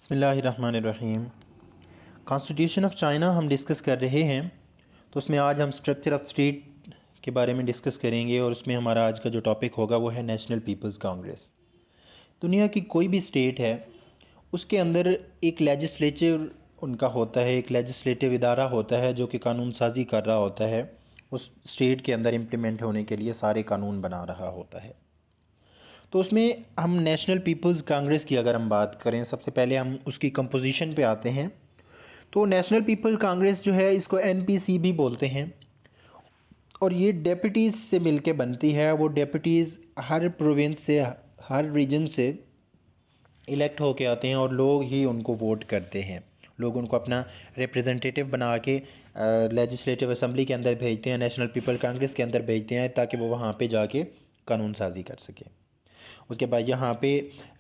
बिस्मिल्लाहिर्रहमानिर्रहीम। Constitution of China हम discuss कर रहे हैं। तो उसमें आज हम स्ट्रक्चर ऑफ स्टेट के बारे में डिस्कस करेंगे और उसमें हमारा आज का जो टॉपिक होगा वो है नेशनल पीपल्स कांग्रेस। दुनिया की कोई भी स्टेट है उसके अंदर एक लेजिस्लेटिव उनका होता है, एक लेजिस्लेटिव इदारा होता है जो कि कानून साजी कर रहा होता है, उस स्टेट के अंदर इम्प्लीमेंट होने के लिए सारे कानून बना रहा होता है। तो उसमें हम नेशनल पीपल्स कांग्रेस की अगर हम बात करें, सबसे पहले हम उसकी कंपोजिशन पे आते हैं। तो नेशनल पीपल कांग्रेस जो है इसको एनपीसी भी बोलते हैं और ये डेप्यूटीज़ से मिलके बनती है। वो डेप्यूटीज़ हर प्रोविंस से, हर रीजन से इलेक्ट होके आते हैं और लोग ही उनको वोट करते हैं। लोग उनको अपना रिप्रेजेंटेटिव बना के लेजिस्लेटिव असम्बली के अंदर भेजते हैं, नेशनल पीपल कांग्रेस के अंदर भेजते हैं ताकि वो वहाँ पे जाके कानून साजी कर सके। उसके बाद यहाँ पे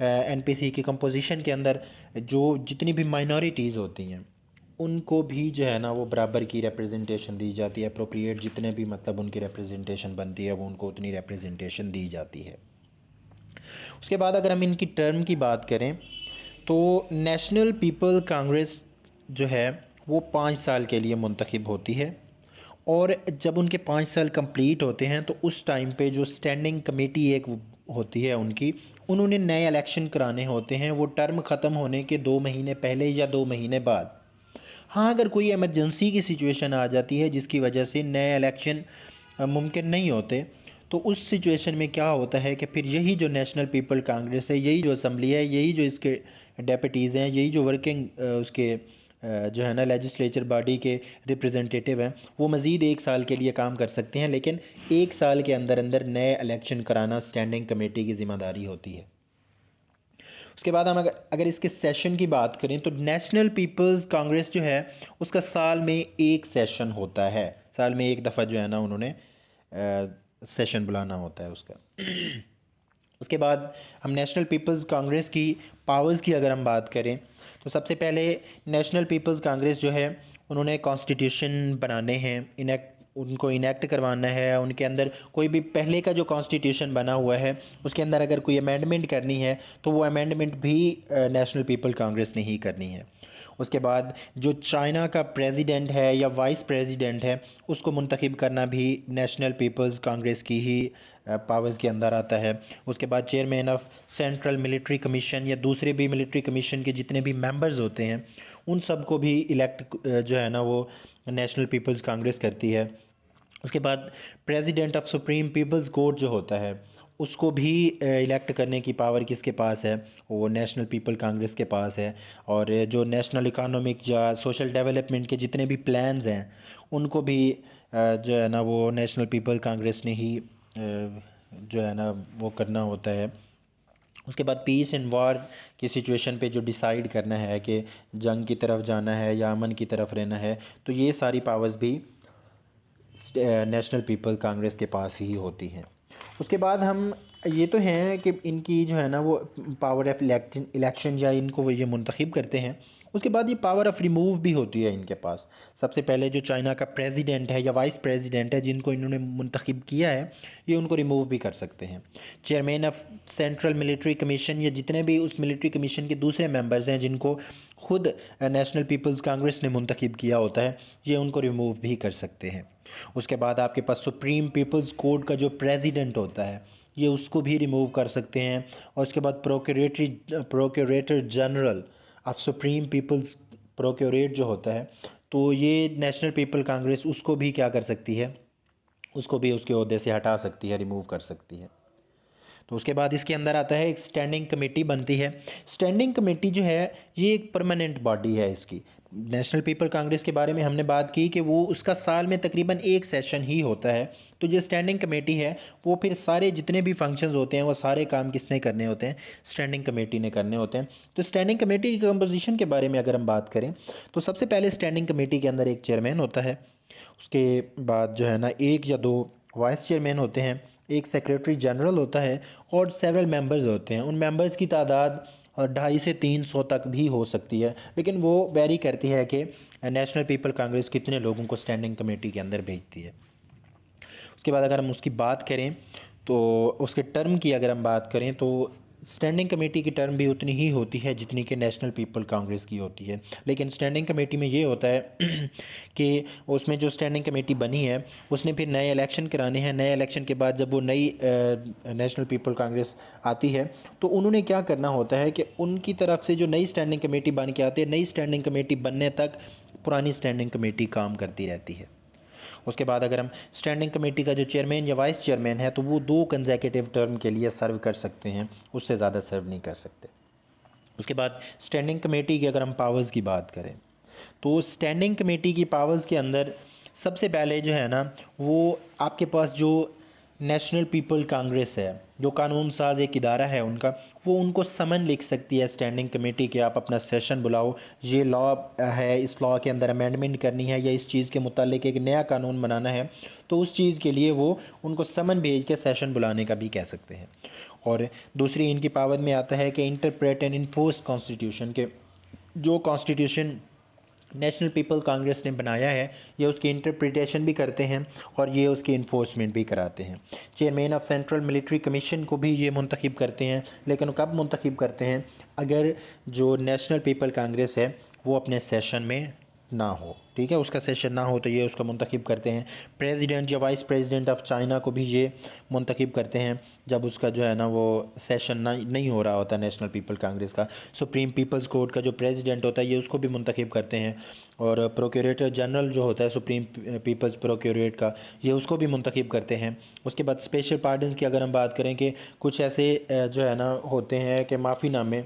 एनपीसी की कंपोजिशन के अंदर जो जितनी भी माइनॉरिटीज़ होती हैं उनको भी जो है ना वो बराबर की रिप्रेजेंटेशन दी जाती है। अप्रोप्रिएट जितने भी मतलब उनकी रिप्रेजेंटेशन बनती है वो उनको उतनी रिप्रेजेंटेशन दी जाती है। उसके बाद अगर हम इनकी टर्म की बात करें तो नेशनल पीपल कांग्रेस जो है वो 5 साल के लिए मुंतखब होती है और जब उनके 5 साल कंप्लीट होते हैं तो उस टाइम पे जो स्टैंडिंग कमेटी एक होती है उनकी, उन्होंने नए इलेक्शन कराने होते हैं। वो टर्म ख़त्म होने के 2 महीने पहले या 2 महीने बाद। हाँ, अगर कोई इमरजेंसी की सिचुएशन आ जाती है जिसकी वजह से नए इलेक्शन मुमकिन नहीं होते, तो उस सिचुएशन में क्या होता है कि फिर यही जो नेशनल पीपल कांग्रेस है, यही जो असम्बली है, यही जो इसके डेप्यूटीज़ हैं, यही जो वर्किंग उसके जो है ना लेजिस्लेचर बॉडी के रिप्रेजेंटेटिव हैं, वो मज़ीद 1 साल के लिए काम कर सकते हैं। लेकिन 1 साल के अंदर अंदर नए इलेक्शन कराना स्टैंडिंग कमेटी की ज़िम्मेदारी होती है। उसके बाद हम अगर इसके सेशन की बात करें तो नेशनल पीपल्स कांग्रेस जो है उसका साल में एक सेशन होता है। साल में एक दफ़ा जो है ना उन्होंने सेशन बुलाना होता है उसका। उसके बाद हम नेशनल पीपल्स कांग्रेस की पावर्स की अगर हम बात करें तो सबसे पहले नेशनल पीपल्स कांग्रेस जो है उन्होंने कॉन्स्टिट्यूशन बनाने हैं, उनको इनेक्ट करवाना है। उनके अंदर कोई भी पहले का जो कॉन्स्टिट्यूशन बना हुआ है उसके अंदर अगर कोई अमेंडमेंट करनी है तो वो अमेंडमेंट भी नेशनल पीपल कांग्रेस ने ही करनी है। उसके बाद जो चाइना का प्रेसिडेंट है या वाइस प्रेसिडेंट है उसको मुंतखब करना भी नेशनल पीपल्स कांग्रेस की ही पावर्स के अंदर आता है। उसके बाद chairman of central military commission या दूसरे भी मिलिट्री कमीशन के जितने भी मेंबर्स होते हैं उन सब को भी इलेक्ट जो है ना वो नेशनल पीपल्स कांग्रेस करती है। उसके बाद president of supreme people's court जो होता है उसको भी इलेक्ट करने की पावर किसके पास है, वो नेशनल पीपल कांग्रेस के पास है। और जो नेशनल इकोनॉमिक या सोशल डेवलपमेंट के जितने भी प्लान्स हैं उनको भी जो है ना वो नेशनल पीपल कांग्रेस ने ही जो है ना वो करना होता है। उसके बाद पीस एंड वार की सिचुएशन पे जो डिसाइड करना है कि जंग की तरफ जाना है या अमन की तरफ रहना है, तो ये सारी पावर्स भी नेशनल पीपल कांग्रेस के पास ही होती हैं। उसके बाद हम ये तो हैं कि इनकी जो है ना वो पावर ऑफ इलेक्शन या इनको वो ये मुंतखब करते हैं। उसके बाद ये पावर ऑफ रिमूव भी होती है इनके पास। सबसे पहले जो चाइना का प्रेसिडेंट है या वाइस प्रेसिडेंट है जिनको इन्होंने मुंतखब किया है, ये उनको रिमूव भी कर सकते हैं। Chairman of central military commission या जितने भी उस मिलिट्री कमीशन के दूसरे मेंबर्स हैं जिनको खुद नेशनल पीपल्स कांग्रेस ने मुंतखब किया होता है, ये उनको रिमूव भी कर सकते हैं। उसके बाद आपके पास सुप्रीम पीपल्स कोर्ट का जो प्रेसिडेंट होता है ये उसको भी रिमूव कर सकते हैं। और उसके बाद प्रोक्योरेटर जनरल ऑफ सुप्रीम पीपल्स प्रोक्योरेट जो होता है, तो ये नेशनल पीपल कांग्रेस उसको भी क्या कर सकती है, उसको भी उसके ओहदे से हटा सकती है, रिमूव कर सकती है। तो उसके बाद इसके अंदर आता है एक स्टैंडिंग कमेटी बनती है। स्टैंडिंग कमेटी जो है ये एक परमानेंट बॉडी है इसकी। नेशनल पीपल कांग्रेस के बारे में हमने बात की कि वो उसका साल में तकरीबन एक सेशन ही होता है। तो जो स्टैंडिंग कमेटी है वो फिर सारे जितने भी फंक्शंस होते हैं वो सारे काम किसने करने होते हैं, स्टैंडिंग कमेटी ने करने होते हैं। तो स्टैंडिंग कमेटी की कंपोजिशन के बारे में अगर हम बात करें तो सबसे पहले स्टैंडिंग कमेटी के अंदर एक चेयरमैन होता है। उसके बाद जो है ना 1 या 2 वाइस चेयरमैन होते हैं, एक सेक्रेटरी जनरल होता है और सेवरल मेंबर्स होते हैं। उन मेंबर्स की तादाद 250 से 300 तक भी हो सकती है, लेकिन वो वेरी करती है कि नेशनल पीपल कांग्रेस कितने लोगों को स्टैंडिंग कमेटी के अंदर भेजती है। उसके बाद अगर हम उसकी बात करें तो उसके टर्म की अगर हम बात करें तो स्टैंडिंग कमेटी की टर्म भी उतनी ही होती है जितनी कि नेशनल पीपल कांग्रेस की होती है, लेकिन स्टैंडिंग कमेटी में ये होता है कि उसमें जो स्टैंडिंग कमेटी बनी है उसने फिर नए इलेक्शन कराने हैं। नए इलेक्शन के बाद जब वो नई नेशनल पीपल कांग्रेस आती है तो उन्होंने क्या करना होता है कि उनकी तरफ से जो नई स्टैंडिंग कमेटी बन के आती है, नई स्टैंडिंग कमेटी बनने तक पुरानी स्टैंडिंग कमेटी काम करती रहती है। उसके बाद अगर हम स्टैंडिंग कमेटी का जो चेयरमैन या वाइस चेयरमैन है तो वो 2 कंसेक्यूटिव टर्म के लिए सर्व कर सकते हैं, उससे ज़्यादा सर्व नहीं कर सकते। उसके बाद स्टैंडिंग कमेटी की अगर हम पावर्स की बात करें तो स्टैंडिंग कमेटी की पावर्स के अंदर सबसे पहले जो है ना, वो आपके पास जो नेशनल पीपल कांग्रेस है, जो कानून साज एक इदारा है उनका, वो उनको समन लिख सकती है स्टैंडिंग कमेटी कि आप अपना सेशन बुलाओ, ये लॉ है, इस लॉ के अंदर अमेंडमेंट करनी है या इस चीज़ के मुतालिक एक नया कानून बनाना है, तो उस चीज़ के लिए वो उनको समन भेज के सेशन बुलाने का भी कह सकते हैं। और दूसरी इनकी पावर में आता है कि इंटरप्रेट एंड इन्फोर्स कॉन्स्टिट्यूशन के, जो कॉन्स्टिट्यूशन नेशनल पीपल कांग्रेस ने बनाया है ये उसकी इंटरप्रिटेशन भी करते हैं और ये उसकी इन्फोर्समेंट भी कराते हैं। Chairman of central military commission को भी ये मुंतखब करते हैं, लेकिन कब मुंतखब करते हैं, अगर जो नेशनल पीपल कांग्रेस है वो अपने सेशन में ना हो, ठीक है, उसका सेशन ना हो तो ये उसका मुंतखब करते हैं। प्रेसिडेंट या वाइस प्रेसिडेंट ऑफ चाइना को भी ये मुंतखब करते हैं जब उसका जो है ना वो सेशन नहीं हो रहा होता नेशनल पीपल कांग्रेस का। सुप्रीम पीपल्स कोर्ट का जो प्रेसिडेंट होता है ये उसको भी मुंतखब करते हैं, और प्रोक्यूरेटर जनरल जो होता है सुप्रीम पीपल्स प्रोक्यूरेट का, ये उसको भी मुंतखब करते हैं। उसके बाद स्पेशल पार्डन्स की अगर हम बात करें कि कुछ ऐसे जो है ना होते हैं कि माफ़ीनामे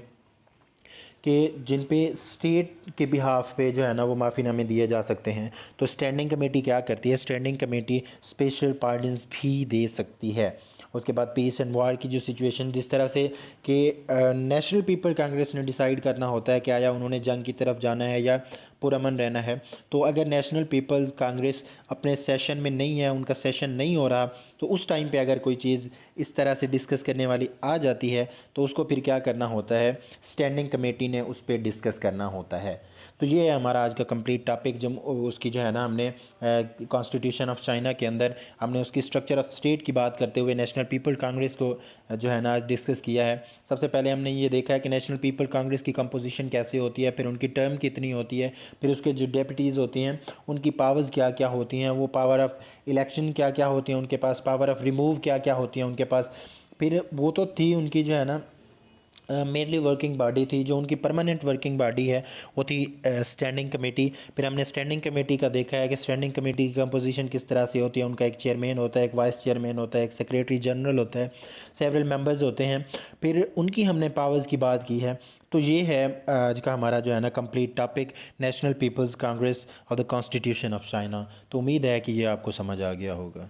कि जिन पे स्टेट के बिहाफ पे जो है ना वो माफ़ीनामे दिए जा सकते हैं, तो स्टैंडिंग कमेटी क्या करती है, स्टैंडिंग कमेटी स्पेशल पार्डन्स भी दे सकती है। उसके बाद पीस एंड वार की जो सिचुएशन जिस तरह से कि नेशनल पीपल कांग्रेस ने डिसाइड करना होता है कि आया उन्होंने जंग की तरफ जाना है या पुरअमन रहना है, तो अगर नेशनल पीपल्स कांग्रेस अपने सेशन में नहीं है, उनका सेशन नहीं हो रहा, तो उस टाइम पे अगर कोई चीज़ इस तरह से डिस्कस करने वाली आ जाती है तो उसको फिर क्या करना होता है, स्टैंडिंग कमेटी ने उस पर डिस्कस करना होता है। तो ये है हमारा आज का कंप्लीट टॉपिक, जब उसकी जो है ना हमने कॉन्स्टिट्यूशन ऑफ चाइना के अंदर हमने उसकी स्ट्रक्चर ऑफ स्टेट की बात करते हुए नेशनल पीपल कांग्रेस को जो है ना आज डिस्कस किया है। सबसे पहले हमने ये देखा है कि नेशनल पीपल कांग्रेस की कंपोजिशन कैसे होती है, फिर उनकी टर्म कितनी होती है, फिर उसके जो डेप्यूटीज़ होती हैं उनकी पावर्स क्या क्या होती हैं, वो पावर ऑफ इलेक्शन क्या क्या होती हैं उनके पास, पावर ऑफ रिमूव क्या क्या होती हैं उनके पास। फिर वो तो थी उनकी जो है ना मेनली वर्किंग बॉडी थी, जो उनकी परमानेंट वर्किंग बॉडी है वो थी स्टैंडिंग कमेटी। फिर हमने स्टैंडिंग कमेटी का देखा है कि स्टैंडिंग कमेटी की कंपोजिशन किस तरह से होती है, उनका एक चेयरमैन होता है, एक वाइस चेयरमैन होता है, एक सेक्रेटरी जनरल होता है, सेवरल मेंबर्स होते हैं, फिर उनकी हमने पावर्स की बात की है। तो ये है आज का हमारा जो है ना complete topic, national people's congress और द कॉन्स्टिट्यूशन ऑफ चाइना। तो उम्मीद है कि ये आपको समझ आ गया होगा।